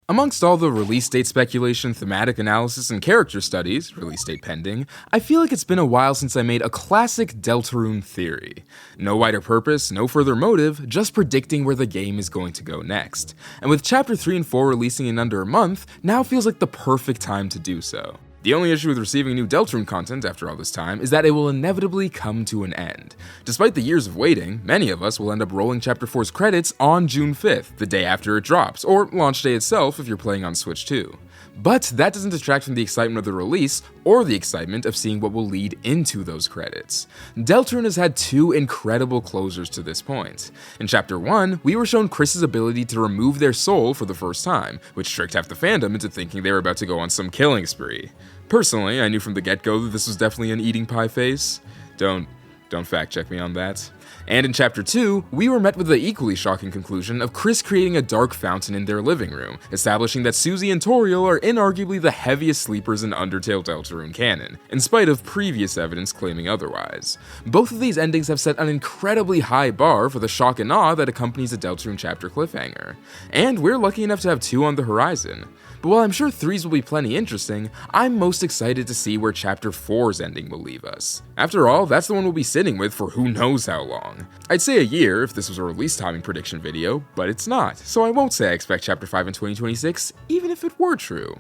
Amongst all the release date speculation, thematic analysis, and character studies, release date pending, I feel like it's been a while since I made a classic Deltarune theory. No wider purpose, no further motive, just predicting where the game is going to go next. And with Chapter 3 and 4 releasing in under a month, now feels like the perfect time to do so. The only issue with receiving new Deltarune content after all this time is that it will inevitably come to an end. Despite the years of waiting, many of us will end up rolling Chapter 4's credits on June 5th, the day after it drops, or launch day itself if you're playing on Switch 2. But that doesn't detract from the excitement of the release, or the excitement of seeing what will lead into those credits. Deltarune has had two incredible closers to this point. In Chapter 1, we were shown Chris's ability to remove their soul for the first time, which tricked half the fandom into thinking they were about to go on some killing spree. Personally, I knew from the get-go that this was definitely an eating pie face. Don't fact check me on that. And in Chapter 2, we were met with the equally shocking conclusion of Chris creating a dark fountain in their living room, establishing that Susie and Toriel are inarguably the heaviest sleepers in Undertale Deltarune canon, in spite of previous evidence claiming otherwise. Both of these endings have set an incredibly high bar for the shock and awe that accompanies a Deltarune Chapter cliffhanger. And we're lucky enough to have two on the horizon. But while I'm sure 3's will be plenty interesting, I'm most excited to see where Chapter 4's ending will leave us. After all, that's the one we'll be sitting with for who knows how long. I'd say a year if this was a release timing prediction video, but it's not, so I won't say I expect Chapter 5 in 2026, even if it were true.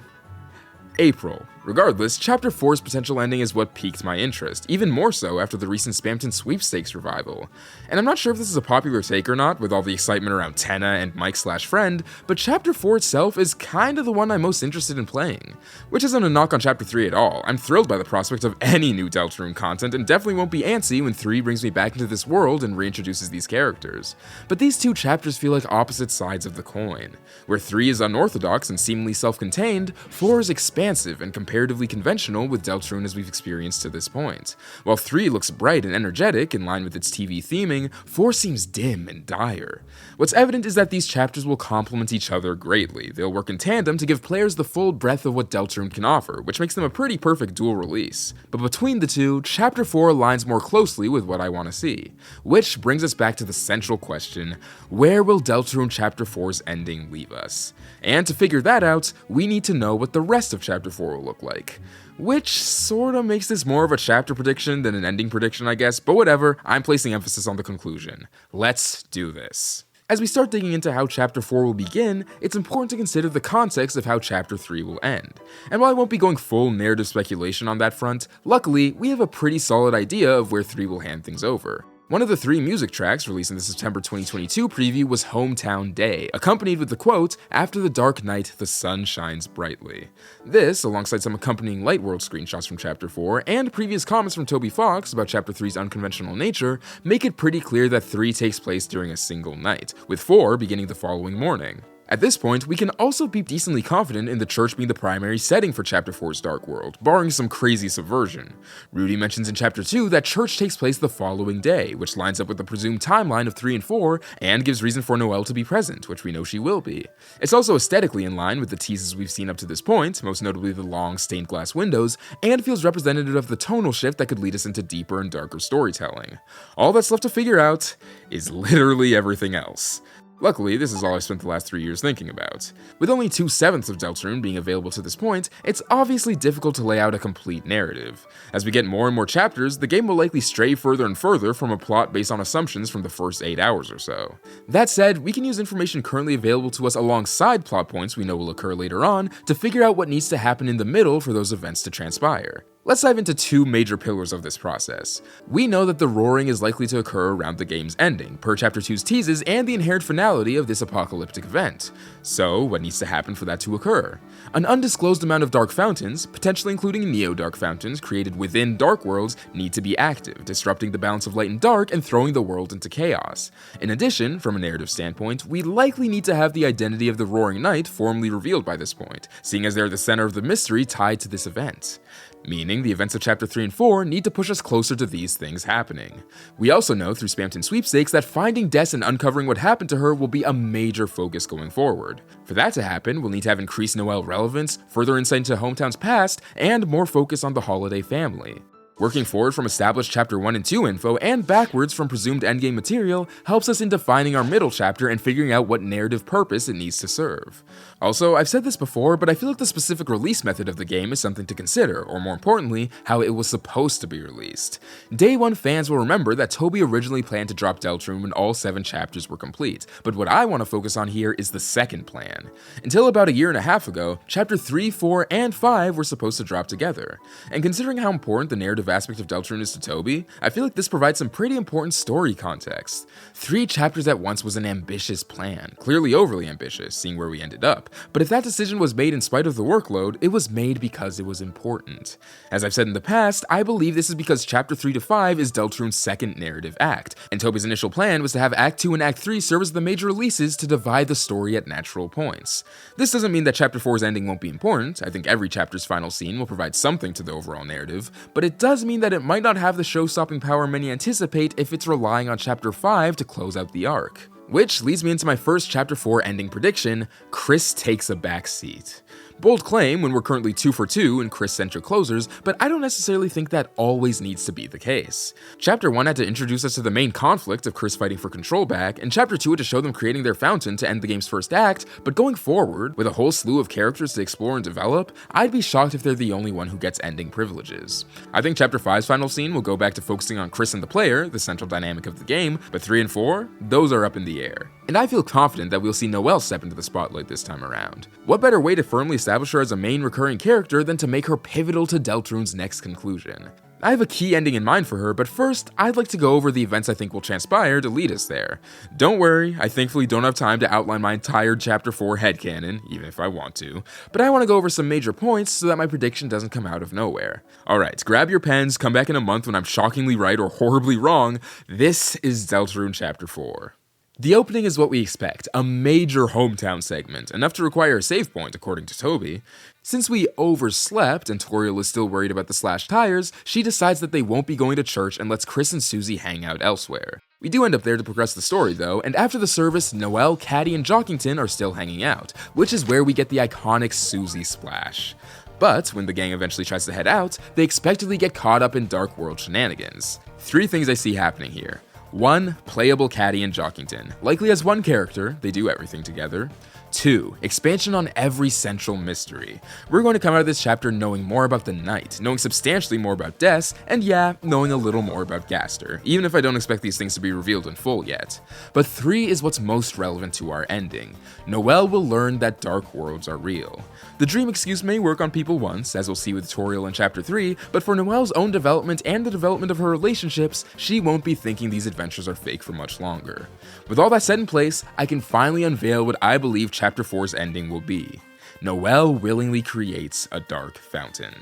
April. Regardless, Chapter 4's potential ending is what piqued my interest, even more so after the recent Spamton Sweepstakes revival. And I'm not sure if this is a popular take or not, with all the excitement around Tenna and Mike/Friend, but Chapter 4 itself is kinda the one I'm most interested in playing. Which isn't a knock on Chapter 3 at all. I'm thrilled by the prospect of any new Deltarune content, and definitely won't be antsy when 3 brings me back into this world and reintroduces these characters. But these two chapters feel like opposite sides of the coin. Where 3 is unorthodox and seemingly self-contained, 4 is expansive and comparatively conventional with Deltarune as we've experienced to this point. While 3 looks bright and energetic in line with its TV theming, 4 seems dim and dire. What's evident is that these chapters will complement each other greatly. They'll work in tandem to give players the full breadth of what Deltarune can offer, which makes them a pretty perfect dual release. But between the two, Chapter 4 aligns more closely with what I want to see. Which brings us back to the central question: where will Deltarune Chapter 4's ending leave us? And to figure that out, we need to know what the rest of Chapter 4 will look like. Which sorta makes this more of a chapter prediction than an ending prediction, I guess, but whatever, I'm placing emphasis on the conclusion. Let's do this. As we start digging into how Chapter 4 will begin, it's important to consider the context of how Chapter 3 will end. And while I won't be going full narrative speculation on that front, luckily, we have a pretty solid idea of where 3 will hand things over. One of the 3 music tracks released in the September 2022 preview was Hometown Day, accompanied with the quote, "After the dark night, the sun shines brightly." This, alongside some accompanying Light World screenshots from Chapter 4, and previous comments from Toby Fox about Chapter 3's unconventional nature, make it pretty clear that 3 takes place during a single night, with 4 beginning the following morning. At this point, we can also be decently confident in the church being the primary setting for Chapter 4's Dark World, barring some crazy subversion. Rudy mentions in Chapter 2 that church takes place the following day, which lines up with the presumed timeline of 3 and 4, and gives reason for Noelle to be present, which we know she will be. It's also aesthetically in line with the teases we've seen up to this point, most notably the long stained glass windows, and feels representative of the tonal shift that could lead us into deeper and darker storytelling. All that's left to figure out is literally everything else. Luckily, this is all I've spent the last 3 years thinking about. With only 2/7 of Deltarune being available to this point, it's obviously difficult to lay out a complete narrative. As we get more and more chapters, the game will likely stray further and further from a plot based on assumptions from the first 8 hours or so. That said, we can use information currently available to us alongside plot points we know will occur later on to figure out what needs to happen in the middle for those events to transpire. Let's dive into 2 major pillars of this process. We know that the roaring is likely to occur around the game's ending, per Chapter 2's teases and the inherent finality of this apocalyptic event. So, what needs to happen for that to occur? An undisclosed amount of dark fountains, potentially including neo-dark fountains created within dark worlds, need to be active, disrupting the balance of light and dark and throwing the world into chaos. In addition, from a narrative standpoint, we likely need to have the identity of the Roaring Knight formally revealed by this point, seeing as they're the center of the mystery tied to this event. Meaning, the events of Chapter 3 and 4 need to push us closer to these things happening. We also know through Spamton Sweepstakes that finding Des and uncovering what happened to her will be a major focus going forward. For that to happen, we'll need to have increased Noelle relevance, further insight into Hometown's past, and more focus on the Holiday family. Working forward from established Chapter 1 and 2 info and backwards from presumed endgame material helps us in defining our middle chapter and figuring out what narrative purpose it needs to serve. Also, I've said this before, but I feel like the specific release method of the game is something to consider, or more importantly, how it was supposed to be released. Day 1 fans will remember that Toby originally planned to drop Deltarune when all 7 chapters were complete, but what I want to focus on here is the second plan. Until about a year and a half ago, Chapter 3, 4, and 5 were supposed to drop together, and considering how important the narrative aspect of Deltarune is to Toby, I feel like this provides some pretty important story context. 3 chapters at once was an ambitious plan, clearly overly ambitious, seeing where we ended up, but if that decision was made in spite of the workload, it was made because it was important. As I've said in the past, I believe this is because Chapter 3 to 5 is Deltarune's second narrative act, and Toby's initial plan was to have Act 2 and Act 3 serve as the major releases to divide the story at natural points. This doesn't mean that Chapter 4's ending won't be important. I think every chapter's final scene will provide something to the overall narrative, but it does mean that it might not have the show-stopping power many anticipate if it's relying on Chapter 5 to close out the arc. Which leads me into my first Chapter 4 ending prediction: Chris takes a back seat. Bold claim when we're currently 2 for 2 in Chris-centric closers, but I don't necessarily think that always needs to be the case. Chapter 1 had to introduce us to the main conflict of Chris fighting for control back, and Chapter 2 had to show them creating their fountain to end the game's first act, but going forward, with a whole slew of characters to explore and develop, I'd be shocked if they're the only one who gets ending privileges. I think Chapter 5's final scene will go back to focusing on Chris and the player, the central dynamic of the game, but 3 and 4, those are up in the air. And I feel confident that we'll see Noelle step into the spotlight this time around. What better way to firmly establish her as a main recurring character than to make her pivotal to Deltarune's next conclusion? I have a key ending in mind for her, but first, I'd like to go over the events I think will transpire to lead us there. Don't worry, I thankfully don't have time to outline my entire Chapter 4 headcanon, even if I want to, but I want to go over some major points so that my prediction doesn't come out of nowhere. Alright, grab your pens, come back in a month when I'm shockingly right or horribly wrong. This is Deltarune Chapter 4. The opening is what we expect, a major hometown segment, enough to require a save point according to Toby. Since we overslept and Toriel is still worried about the slashed tires, she decides that they won't be going to church and lets Chris and Susie hang out elsewhere. We do end up there to progress the story though, and after the service, Noelle, Caddy, and Jockington are still hanging out, which is where we get the iconic Susie splash. But when the gang eventually tries to head out, they expectedly get caught up in Dark World shenanigans. 3 things I see happening here. 1. Playable Caddy and Jockington, likely as one character, they do everything together. 2. Expansion on every central mystery. We're going to come out of this chapter knowing more about the Knight, knowing substantially more about Des, and yeah, knowing a little more about Gaster, even if I don't expect these things to be revealed in full yet. But 3 is what's most relevant to our ending. Noelle will learn that dark worlds are real. The dream excuse may work on people once, as we'll see with Toriel in Chapter 3, but for Noelle's own development and the development of her relationships, she won't be thinking these adventures are fake for much longer. With all that set in place, I can finally unveil what I believe Chapter 4's ending will be. Noelle willingly creates a dark fountain.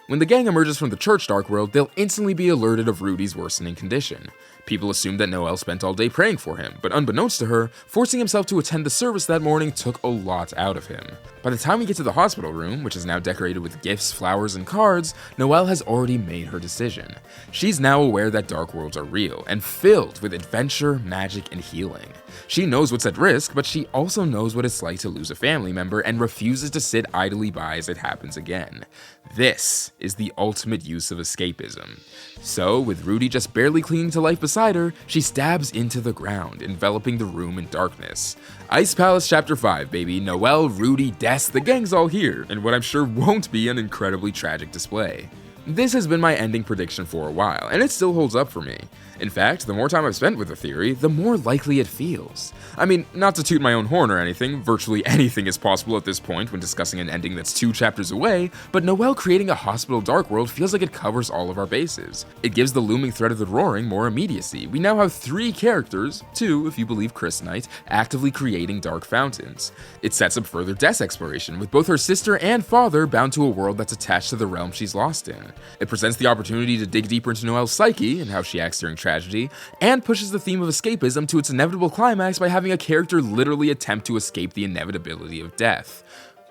When the gang emerges from the church dark world, they'll instantly be alerted of Rudy's worsening condition. People assume that Noelle spent all day praying for him, but unbeknownst to her, forcing himself to attend the service that morning took a lot out of him. By the time we get to the hospital room, which is now decorated with gifts, flowers, and cards, Noelle has already made her decision. She's now aware that dark worlds are real, and filled with adventure, magic, and healing. She knows what's at risk, but she also knows what it's like to lose a family member and refuses to sit idly by as it happens again. This is the ultimate use of escapism. So, with Rudy just barely clinging to life beside her, she stabs into the ground, enveloping the room in darkness. Ice Palace Chapter 5, baby. Noelle, Rudy, Des, the gang's all here, in what I'm sure won't be an incredibly tragic display. This has been my ending prediction for a while, and it still holds up for me. In fact, the more time I've spent with the theory, the more likely it feels. I mean, not to toot my own horn or anything, virtually anything is possible at this point when discussing an ending that's 2 chapters away, but Noelle creating a hospital dark world feels like it covers all of our bases. It gives the looming threat of the Roaring more immediacy. We now have 3 characters, 2 if you believe Chris Knight, actively creating dark fountains. It sets up further Des exploration, with both her sister and father bound to a world that's attached to the realm she's lost in. It presents the opportunity to dig deeper into Noelle's psyche and how she acts during tragedy, and pushes the theme of escapism to its inevitable climax by having a character literally attempt to escape the inevitability of death.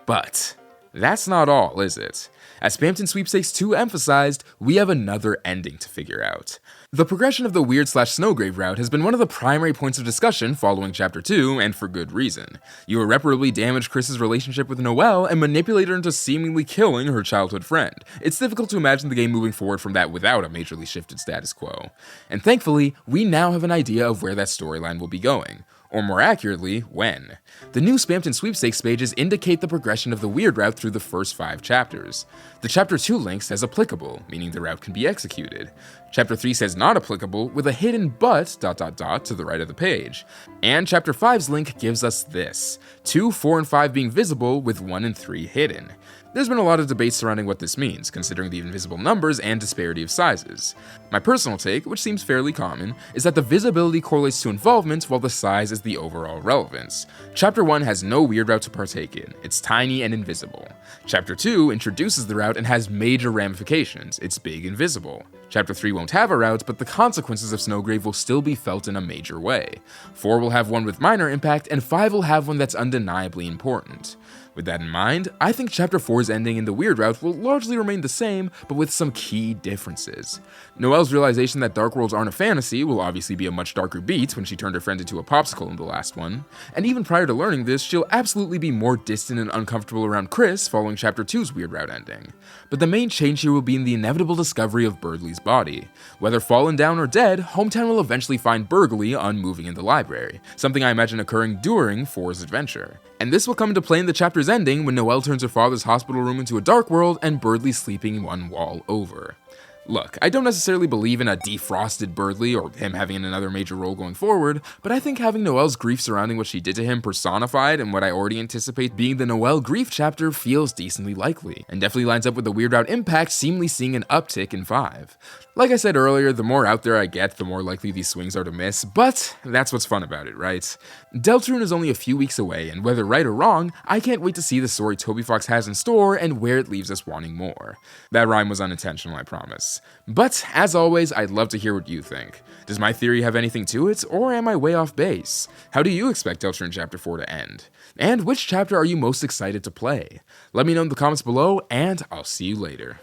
But that's not all, is it? As Spamton Sweepstakes 2 emphasized, we have another ending to figure out. The progression of the weird/Snowgrave route has been one of the primary points of discussion following Chapter 2, and for good reason. You irreparably damage Chris's relationship with Noelle and manipulate her into seemingly killing her childhood friend. It's difficult to imagine the game moving forward from that without a majorly shifted status quo. And thankfully, we now have an idea of where that storyline will be going. Or more accurately, when. The new Spamton Sweepstakes pages indicate the progression of the weird route through the first 5 chapters. The Chapter 2 link says applicable, meaning the route can be executed. Chapter 3 says not applicable, with a hidden but ... to the right of the page. And Chapter 5's link gives us this: 2, 4, and 5 being visible, with 1 and 3 hidden. There's been a lot of debate surrounding what this means, considering the invisible numbers and disparity of sizes. My personal take, which seems fairly common, is that the visibility correlates to involvement while the size is the overall relevance. Chapter 1 has no weird route to partake in, it's tiny and invisible. Chapter 2 introduces the route and has major ramifications, it's big and visible. Chapter 3 won't have a route, but the consequences of Snowgrave will still be felt in a major way. 4 will have one with minor impact, and 5 will have one that's undeniably important. With that in mind, I think Chapter 4's ending in the weird route will largely remain the same, but with some key differences. Noelle's realization that dark worlds aren't a fantasy will obviously be a much darker beat when she turned her friend into a popsicle in the last one, and even prior to learning this, she'll absolutely be more distant and uncomfortable around Chris following Chapter 2's weird route ending. But the main change here will be in the inevitable discovery of Berdley's body. Whether fallen down or dead, Hometown will eventually find Berdley unmoving in the library, something I imagine occurring during 4's adventure. And this will come into play in the chapter's ending when Noelle turns her father's hospital room into a dark world and Berdley sleeping one wall over. Look, I don't necessarily believe in a defrosted Berdley or him having another major role going forward, but I think having Noelle's grief surrounding what she did to him personified in what I already anticipate being the Noelle grief chapter feels decently likely, and definitely lines up with the weird route impact seemingly seeing an uptick in 5. Like I said earlier, the more out there I get, the more likely these swings are to miss, but that's what's fun about it, right? Deltarune is only a few weeks away, and whether right or wrong, I can't wait to see the story Toby Fox has in store and where it leaves us wanting more. That rhyme was unintentional, I promise. But, as always, I'd love to hear what you think. Does my theory have anything to it, or am I way off base? How do you expect Deltarune Chapter 4 to end? And which chapter are you most excited to play? Let me know in the comments below, and I'll see you later.